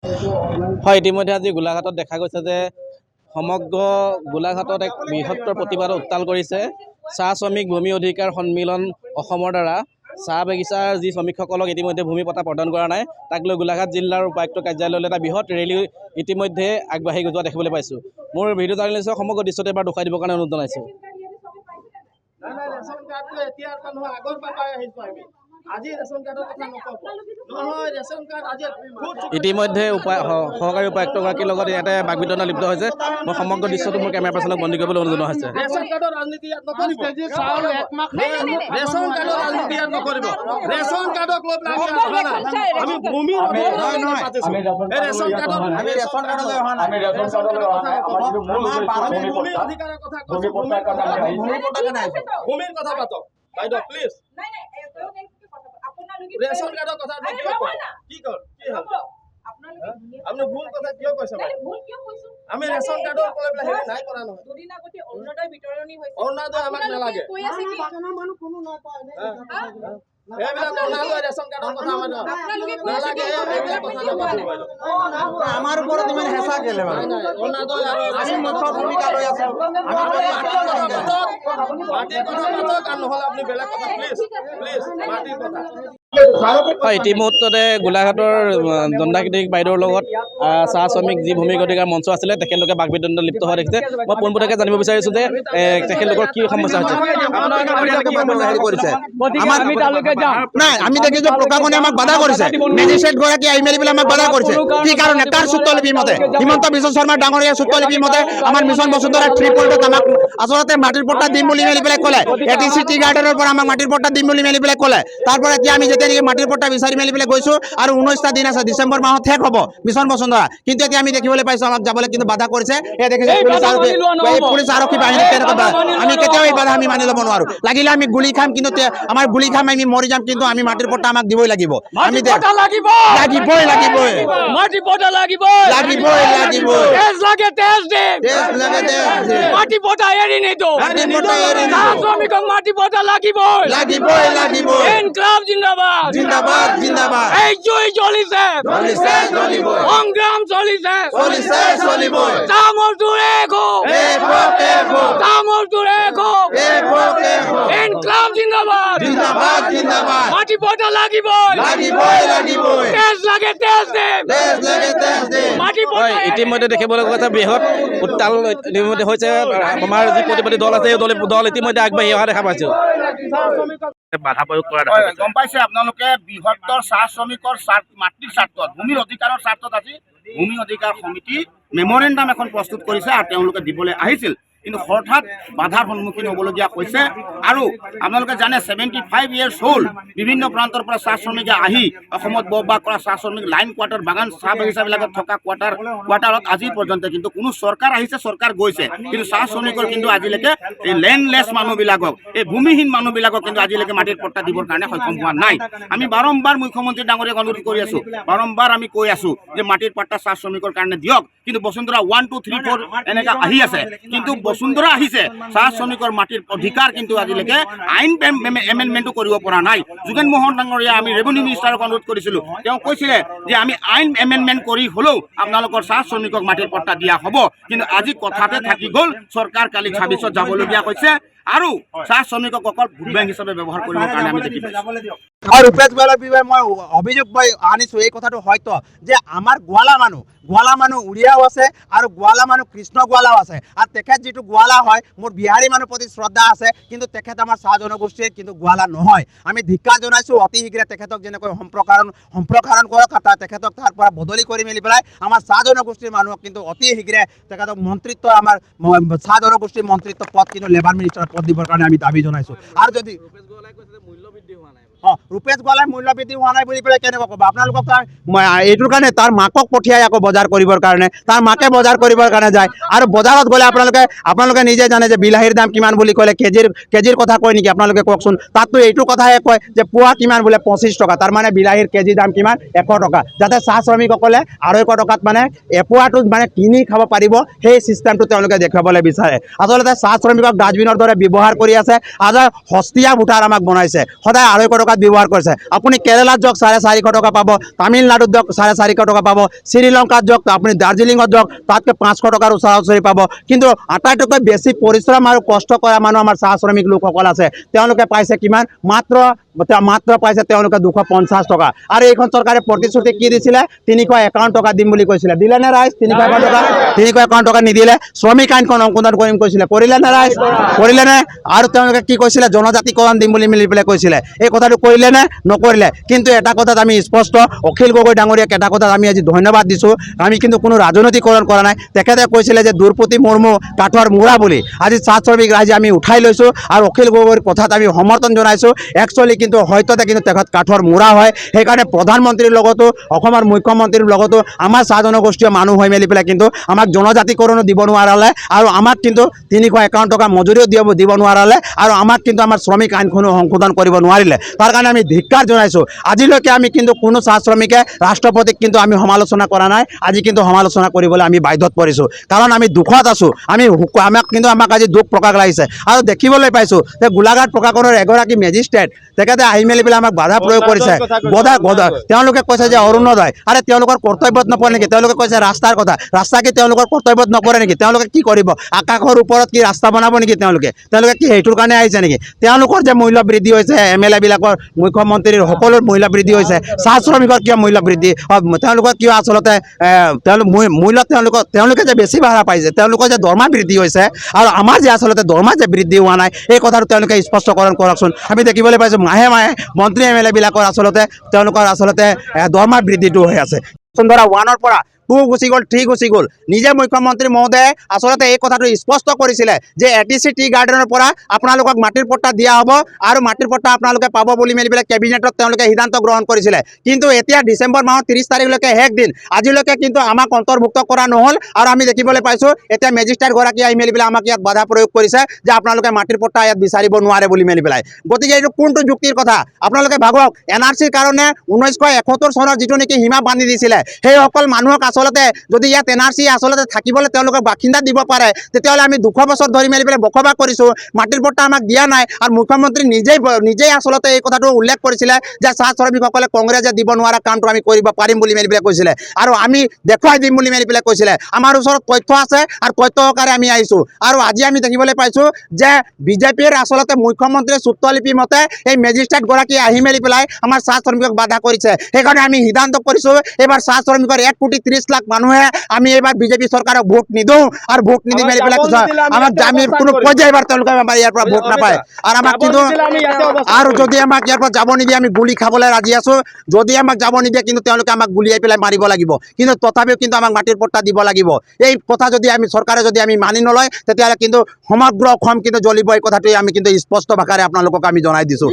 হয়, ইতিমধ্যে আজি গোলাঘাটত দেখা গৈছে যে সমগ্ৰ গোলাঘাটত এক বৃহত্তৰ প্ৰতিবাদ উত্তাল কৰিছে চাহ শ্ৰমিক ভূমি অধিকাৰ সন্মিলন অসমৰ দ্বাৰা। চাহ বাগিচাৰ যি শ্ৰমিকসকলক ইতিমধ্যে ভূমি পট্টা প্ৰদান কৰা নাই, তাক লৈ গোলাঘাট জিলাৰ উপায়ুক্ত কাৰ্যালয়লৈ এটা বৃহৎ ৰেলী ইতিমধ্যে আগবাঢ়ি যোৱা দেখিবলৈ পাইছোঁ। মোৰ ভিডিঅ' জাৰ্নেলিষ্টক সমগ্ৰ দৃশ্যটো এবাৰ দেখুৱাই দিবৰ কাৰণে অনুৰোধ জনাইছোঁ। ইতিমধ্যে সহকাৰী উপায়ুক্তগৰাকীৰ লগত ইয়াতে বাকবিতণ্ডা লিপ্ত হৈছে। মই সমগ্ৰ দৃশ্যটো মোৰ কেমেৰা পাৰ্চনক বন্দী কৰিবলৈ অনুৰোধ জনোৱা হৈছে। ৰেচন কাৰ্ডৰ কথা কি কয় আপুনি ভুল কথা কিয় কৈছে? আমি ৰেচন কাৰ্ডৰ হেৰি নাই কৰা নহয়। দুদিন আগতে অৰুণোদয় বিতৰণী হৈছে। অৰুণোদয় আমাক নালাগে। আমাৰ ওপৰত ইমান হেঁচা কেলে হয়, ইতিমধ্যতে গোলাঘাটৰ দণ্ডাধীশ বাইদেউৰ লগত চাহ শ্ৰমিক যি ভূমি অধিকাৰ মঞ্চ আছিলে তেখেতলোকে বাকবিতণ্ডা লিপ্ত হোৱা দেখিছে। মই পোনপটীয়াকৈ জানিব বিচাৰিছোঁ যে তেখেতলোকৰ কি সমস্যা হৈছে। নাই, আমি দেখিছো প্ৰশাসনে আমাক বাধা কৰিছে। মেজিষ্ট্ৰেট গৰাকী আহি মেলি পেলাই আমাক বাধা কৰিছে। কি কাৰণে? কাৰ স্বত্বলিপি মতে? হিমন্ত বিশ্ব শৰ্মা ডাঙৰীয়া স্বত্বলিপি মতে আমাৰ মিছন বসুন্ধৰা 3 পইণ্টত আমাক আচলতে মাটিৰ পট্টা দিম বুলি মেলি পেলাই ক'লে। ATC টি গাৰ্ডেনৰ পৰা আমাক মাটিৰ পট্টা দিম বুলি মেলি পেলাই ক'লে। তাৰপৰা এতিয়া আমি যেতিয়া নেকি মাটিৰ পট্টা বিচাৰি মেলি পেলাই গৈছোঁ আৰু 19টা দিন আছে, ডিচেম্বৰ মাহত শেষ হ'ব মিছন বসুন্ধৰা। কিন্তু এতিয়া আমি দেখিবলৈ পাইছোঁ আমাক যাবলৈ কিন্তু বাধা কৰিছে। এই দেখিছে পুলিচ আৰক্ষী বাহিনী কেনেকুৱা। আমি কেতিয়াও এই বাধা আমি মানি ল'ব নোৱাৰোঁ। লাগিলে আমি গুলি খাম, কিন্তু আমাৰ গুলি খাম, আমি মৰি যাম, কিন্তু আমি মাটিৰ পট্টা আমাক দিবই লাগিব। আমি লাগিবই মাটি পট্টা এৰি নিদিওঁ। শ্ৰমিকক মাটি পট্টা লাগিবই। ইনকলাব জিন্দাবাদ। এই জুই জ্বলিছে, সংগ্ৰাম চলিছে। চাহ মজদুৰ ইনকলাব জিন্দাবাদ। মাটি পট্টা লাগিবই। তেজ মাটি হয়, ইতিমধ্যে দেখিবলৈ গৈছে বৃহৎ উত্তাল ইতিমধ্যে হৈছে। আমাৰ যি প্ৰতিবাদী দল আছে এই দল ইতিমধ্যে আগবাঢ়ি অহা দেখা পাইছোঁ। বাধা প্ৰয়োগ কৰা গম পাইছে আপোনালোকে। বৃহত্তৰ চাহ শ্ৰমিকৰ মাটিৰ স্বাৰ্থত, ভূমিৰ অধিকাৰৰ স্বাৰ্থত আজি ভূমি অধিকাৰ সমিতি মেমৰেণ্ডাম এখন প্ৰস্তুত কৰিছে আৰু তেওঁলোকে দিবলৈ আহিছিল, কিন্তু হঠাৎ বাধাৰ সন্মুখীন হ'বলগীয়া হৈছে। আৰু আপোনালোকে জানে 75 ইয়াৰ্ছ হ'ল বিভিন্ন প্ৰান্তৰ পৰা চাহ শ্ৰমিকে আহি অসমত বসবাস কৰা চাহ শ্ৰমিক লাইন কোৱাৰ্টাৰ, বাগান চাহ বাগিচাবিলাকত থকা কোৱাৰ্টাৰত আজি পৰ্যন্ত কিন্তু কোনো চৰকাৰ আহিছে, চৰকাৰ গৈছে, কিন্তু চাহ শ্ৰমিকৰ কিন্তু আজিলৈকে এই লেণ্ডলেছ মানুহবিলাকক, এই ভূমিহীন মানুহবিলাকক কিন্তু আজিলৈকে মাটিৰ পট্টা দিবৰ কাৰণে সক্ষম হোৱা নাই। আমি বাৰম্বাৰ মুখ্যমন্ত্ৰী ডাঙৰীয়াক অনুৰোধ কৰি আছোঁ, বাৰম্বাৰ আমি কৈ আছোঁ যে মাটিৰ পট্টা চাহ শ্ৰমিকৰ কাৰণে দিয়ক, কিন্তু বসুন্ধৰা 1, 2, 3, 4 এনেকৈ আহি আছে, কিন্তু বসুন্ধৰা আহিছে, চাহ শ্ৰমিকৰ মাটিৰ অধিকাৰ কিন্তু আজিলৈকে আইন এমেণ্ডমেণ্টো কৰিব পৰা নাই। যোগেন মোহন ডাঙৰীয়া আমি ৰেভিনিউ মিনিষ্টাৰক অনুৰোধ কৰিছিলোঁ, তেওঁ কৈছিলে যে আমি আইন এমেণ্ডমেণ্ট কৰি হ'লেও আপোনালোকৰ চাহ শ্ৰমিকক মাটিৰ পট্টা দিয়া হ'ব, কিন্তু আজি কথাতে থাকি গ'ল। চৰকাৰ কালি 26ত যাবলগীয়া হৈছে আৰু চাহ শ্ৰমিকক অকল ভোট বেংক হিচাপে ব্যৱহাৰ কৰিবৰ কাৰণে আমি দেখি পাইছোঁ। আৰু ৰূপেশ গোৱালাৰ বিষয়ে মই অভিযোগ আনিছোঁ। এই কথাটো হয়তো যে আমাৰ গোৱালা মানুহ উৰিয়াও আছে আৰু গোৱালা মানুহ কৃষ্ণ গোৱালাও আছে। আৰু তেখেত যিটো গোৱালা হয়, মোৰ বিহাৰী মানুহ প্ৰতি শ্ৰদ্ধা আছে, কিন্তু তেখেত আমাৰ চাহ জনগোষ্ঠীৰ কিন্তু গোৱালা নহয়। আমি ধিক্কাৰ জনাইছোঁ, অতি শীঘ্ৰে তেখেতক যেনেকৈ সম্প্ৰসাৰণ কৰক, তেখেতক তাৰ পৰা বদলি কৰি মেলি পেলাই আমাৰ চাহ জনগোষ্ঠীৰ মানুহক কিন্তু অতি শীঘ্ৰে তেখেতক মন্ত্ৰিত্ব, আমাৰ চাহ জনগোষ্ঠীৰ মন্ত্ৰিত্ব পদ কিন্তু লেবাৰ মিনিষ্টাৰ পদ দিবৰ কাৰণে আমি দাবী জনাইছোঁ। আৰু যদি ৰূপেশ গোৱালাই মূল্য বৃদ্ধি হোৱা নাই বুলি পেলাই কেনেকৈ ক'ব? আপোনালোকক এইটোৰ কাৰণে তাৰ মাকক পঠিয়াই আকৌ বজাৰ কৰিবৰ কাৰণে, তাৰ মাকে বজাৰ কৰিবৰ কাৰণে যায়। আৰু বজাৰত গ'লে আপোনালোকে নিজে জানে যে বিলাহীৰ দাম কিমান বুলি ক'লে কেজিৰ কথা কয় নেকি? আপোনালোকে কওকচোন। তাততো এইটো কথাহে কয় যে পোৱা কিমান বোলে 25 টকা, তাৰমানে বিলাহীৰ কেজি দাম কিমান? 100 টকা। যাতে চাহ শ্ৰমিকসকলে 250 টকাত মানে এপোৱাটোত মানে কিনি খাব পাৰিব, সেই চিষ্টেমটো তেওঁলোকে দেখুৱাবলৈ বিচাৰে। আচলতে চাহ শ্ৰমিকক ডাষ্টবিনৰ দৰে ব্যৱহাৰ কৰি আছে। আৰু সস্তীয়া ভোটাৰ আমাক বনাইছে, সদায় 250 টকা টকাত ব্যৱহাৰ কৰিছে। আপুনি কেৰেলাত যাওক 450 টকা পাব, তামিলনাডুত যাওক 450 টকা পাব, শ্ৰীলংকাত যাওক, আপুনি দাৰ্জিলিঙত যাওক তাতকৈ 500 টকাৰ ওচৰা-ওচৰি পাব। কিন্তু আটাইতকৈ বেছি পৰিশ্ৰম আৰু কষ্ট কৰা মানুহ আমাৰ চাহ শ্ৰমিক লোকসকল আছে। তেওঁলোকে পাইছে কিমান? মাত্ৰ পাইছে তেওঁলোকে 250 টকা। আৰু এইখন চৰকাৰে প্ৰতিশ্ৰুতি কি দিছিলে? 351 টকা দিম বুলি কৈছিলে। দিলে নে ৰাইজ? 351 টকা নিদিলে। শ্ৰমিক আইনখন সংশোধন কৰিম কৈছিলে, কৰিলে নে ৰাইজ? কৰিলে নে? আৰু তেওঁলোকে কি কৈছিলে? জনজাতিকৰণ দিম বুলি মিলি পেলাই কৈছিলে। এই কথাটো কৰিলে নে? নকৰিলে। কিন্তু এটা কথাত আমি স্পষ্ট, অখিল গগৈ ডাঙৰীয়াক এটা কথাত আমি আজি ধন্যবাদ দিছোঁ, আমি কিন্তু কোনো ৰাজনৈতিকৰণ কৰা নাই। তেখেতে কৈছিলে যে দ্ৰৌপদী মুৰ্মু কাঠৰ মূৰা বুলি। আজি চাহ শ্ৰমিক ৰাইজে আমি উঠাই লৈছোঁ আৰু অখিল গগৈৰ কথাত আমি সমৰ্থন জনাইছোঁ। একচুৱেলি কিন্তু হয়তোতে কিন্তু তেখেত কাঠৰ মূৰা হয়। সেইকাৰণে প্ৰধানমন্ত্ৰীৰ লগতো অসমৰ মুখ্যমন্ত্ৰীৰ লগতো আমাৰ চাহ জনগোষ্ঠীয় মানুহ হৈ মেলি পেলাই কিন্তু আমাক জনজাতিকৰণো দিব নোৱাৰালে আৰু আমাক কিন্তু 351 টকা মজুৰিও দিব নোৱাৰালে আৰু আমাক কিন্তু আমাৰ শ্ৰমিক আইনখনো সংশোধন কৰিব নোৱাৰিলে। তাৰ কাৰণে আমি ধিক্কাৰ জনাইছোঁ। আজিলৈকে আমি কিন্তু কোনো চাহ শ্ৰমিকে ৰাষ্ট্ৰপতিক কিন্তু আমি সমালোচনা কৰা নাই। আজি কিন্তু সমালোচনা কৰিবলৈ আমি বাধ্যত পৰিছোঁ, কাৰণ আমি দুখত আছোঁ। আমাক আজি দুখ প্ৰকাশ লাগিছে। আৰু দেখিবলৈ পাইছোঁ যে গোলাঘাট প্ৰশাসনৰ এগৰাকী মেজিষ্ট্ৰেট তেখেতে আহি মেলি পেলাই আমাক বাধা প্ৰয়োগ কৰিছে। তেওঁলোকে কৈছে যে অৰুণোদয়, আৰে তেওঁলোকৰ কৰ্তব্যত নপৰে নেকি? তেওঁলোকে কৈছে ৰাস্তাৰ কথা, ৰাস্তা কি তেওঁলোকৰ কৰ্তব্যত নপৰে নেকি? তেওঁলোকে কি কৰিব? আকাশৰ ওপৰত কি ৰাস্তা বনাব নেকি? তেওঁলোকে কি সেইটোৰ কাৰণে আহিছে নেকি? তেওঁলোকৰ যে মূল্য বৃদ্ধি হৈছে, MLA বিলাকৰ, মুখ্যমন্ত্ৰীৰ সকলো মূল্য বৃদ্ধি হৈছে, চাহ শ্ৰমিকৰ কিয় মূল্য বৃদ্ধি? তেওঁলোকৰ কিয় আচলতে তেওঁলোকে যে বেছি ভাড়া পাইছে, তেওঁলোকৰ যে দৰমহা বৃদ্ধি হৈছে আৰু আমাৰ যে আচলতে দৰমহা যে বৃদ্ধি হোৱা নাই, এই কথাটো তেওঁলোকে স্পষ্টকৰণ কৰকচোন। আমি দেখিবলৈ পাইছোঁ মাহে মাহে মন্ত্ৰী MLA বিলাকৰ তেওঁলোকৰ দৰমহা বৃদ্ধিটো হৈ আছে। ধৰা 1ৰ পৰা 2 গুচি গ'ল, 3 গুচি গ'ল। নিজে মুখ্যমন্ত্ৰী মহোদয়ে আচলতে এই কথাটো স্পষ্ট কৰিছিলে যে ATC টি গাৰ্ডেনৰ পৰা আপোনালোকক মাটিৰ পট্টা দিয়া হ'ব আৰু মাটিৰ পট্টা আপোনালোকে পাব বুলি মেলি পেলাই কেবিনেটত তেওঁলোকে সিদ্ধান্ত গ্ৰহণ কৰিছিলে। কিন্তু এতিয়া ডিচেম্বৰ মাহৰ 30 তাৰিখলৈকে শেষ দিন, আজিলৈকে কিন্তু আমাক অন্তৰ্ভুক্ত কৰা নহ'ল। আৰু আমি দেখিবলৈ পাইছোঁ এতিয়া মেজিষ্ট্ৰেট গৰাকী আহি মেলি পেলাই আমাক ইয়াত বাধা প্ৰয়োগ কৰিছে যে আপোনালোকে মাটিৰ পট্টা ইয়াত বিচাৰিব নোৱাৰে বুলি মেলি পেলাই। গতিকে এইটো কোনটো যুক্তিৰ কথা? আপোনালোকে ভাবক, NRCৰ কাৰণে 1971 চনৰ যিটো নেকি সীমা বান্ধি দিছিলে, সেইসকল মানুহক আচলতে যদি ইয়াত NRC আচলতে থাকিবলৈ তেওঁলোকক বাসিন্দা দিব পাৰে, তেতিয়াহ'লে আমি 200 বছৰ ধৰি মেলি পেলাই বসবাস কৰিছোঁ, মাটিৰ পট্টা আমাক দিয়া নাই। আৰু মুখ্যমন্ত্ৰী নিজেই আচলতে এই কথাটো উল্লেখ কৰিছিলে যে চাহ শ্ৰমিকসকলে কংগ্ৰেছে দিব নোৱাৰা কামটো আমি কৰিব পাৰিম বুলি মেলি পেলাই কৈছিলে আৰু আমি দেখুৱাই দিম বুলি মেলি পেলাই কৈছিলে। আমাৰ ওচৰত তথ্য আছে আৰু তথ্য সহকাৰে আমি আহিছোঁ। আৰু আজি আমি দেখিবলৈ পাইছোঁ যে বিজেপিৰ আচলতে মুখ্যমন্ত্ৰীৰ চুত্ৰলিপি মতে এই মেজিষ্ট্ৰেট গৰাকী আহি মেলি পেলাই আমাৰ চাহ শ্ৰমিকক বাধা কৰিছে। সেইকাৰণে আমি সিদ্ধান্ত কৰিছোঁ এইবাৰ চাহ শ্ৰমিকৰ 1,30,00,000 মানুহে আমি এইবাৰ বিজেপি চৰকাৰক ভোট নিদিওঁ আৰু ভোট নিদি মেলি পেলাই আমাক আমি কোনো পৰ্যায় এইবাৰ তেওঁলোকে আমাৰ ইয়াৰ পৰা ভোট নাপায়। আৰু আমাক কিন্তু আৰু যদি আমাক ইয়াৰ পৰা যাব নিদিয়ে আমি গুলি খাবলৈ ৰাজি আছোঁ। যদি আমাক যাব নিদিয়ে কিন্তু তেওঁলোকে আমাক গুলিয়াই পেলাই মাৰিব লাগিব, কিন্তু তথাপিও কিন্তু আমাক মাটিৰ পট্টা দিব লাগিব। এই কথা যদি চৰকাৰে যদি মানি নলয়, তেতিয়াহ'লে কিন্তু সমগ্ৰ অসম কিন্তু জ্বলিব। এই কথাটোৱে আমি কিন্তু স্পষ্ট ভাষাৰে আপোনালোকক আমি জনাই দিছোঁ।